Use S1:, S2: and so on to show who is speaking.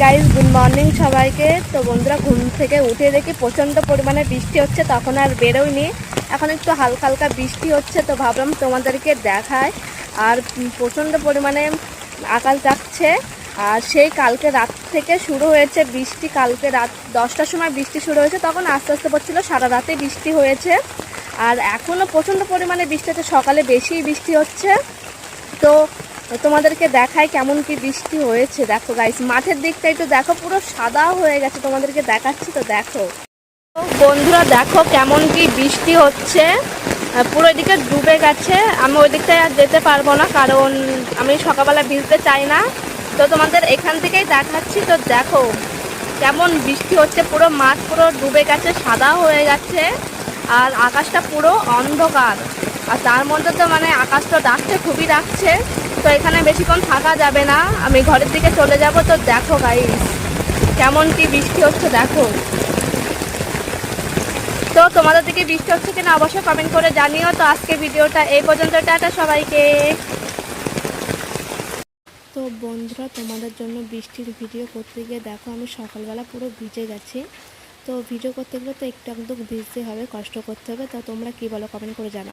S1: Guys, good morning সবাইকে। তো বন্ধুরা, ঘুম থেকে উঠে দেখি প্রচণ্ড পরিমাণে বৃষ্টি হচ্ছে। তখন আর বেরোয়নি, এখন একটু হালকা হালকা বৃষ্টি হচ্ছে। তো ভাবলাম তোমাদেরকে দেখায়। আর প্রচণ্ড পরিমাণে আকাশ ডাকছে। আর সেই কালকে রাত থেকে শুরু হয়েছে বৃষ্টি। কালকে রাত 10টার সময় বৃষ্টি শুরু হয়েছে, তখন আস্তে আস্তে পড়ছিল, সারা রাতে বৃষ্টি হয়েছে। আর এখনও প্রচণ্ড পরিমাণে বৃষ্টি হচ্ছে, সকালে বেশি বৃষ্টি হচ্ছে। তো তোমাদেরকে দেখাই কেমন কি বৃষ্টি হয়েছে। দেখো গাইস, মাঠের দিকটা একটু দেখো, পুরো সাদা হয়ে গেছে। তোমাদেরকে দেখাচ্ছি, তো দেখো বন্ধুরা, দেখো কেমন কি বৃষ্টি হচ্ছে। পুরো এদিকে ডুবে গেছে। আমি ওই দিকটায় আর যেতে পারবো না, কারণ আমি সকালবেলা ভিজতে চাই না। তো তোমাদের এখান থেকেই দেখাচ্ছি। তো দেখো কেমন বৃষ্টি হচ্ছে, পুরো মাঠ পুরো ডুবে গেছে, সাদা হয়ে গেছে। আর আকাশটা পুরো অন্ধকার। আর তার মধ্যে তো মানে আকাশটা ডাকছে, খুবই ডাকছে। তো এখানে বেশিক্ষণ থাকা যাবে না, আমি ঘরের দিকে চলে যাব। তো দেখো গাইস কেমন কি বৃষ্টি হচ্ছে, দেখো। তো তোমাদের দিকে বৃষ্টি হচ্ছে কিনা অবশ্যই কমেন্ট করে জানিও। তো আজকে ভিডিওটা এই পর্যন্ত, টাটা সবাইকে। তো বন্ধুরা, তোমাদের জন্য বৃষ্টির ভিডিও করতে গিয়ে দেখো আমি সকালবেলা পুরো ভিজে গেছি। তো ভিডিও করতে গেলে তো একটু একটু ভিজতে হবে, কষ্ট করতে হবে। তো তোমরা কি বলো, কমেন্ট করে জানাও।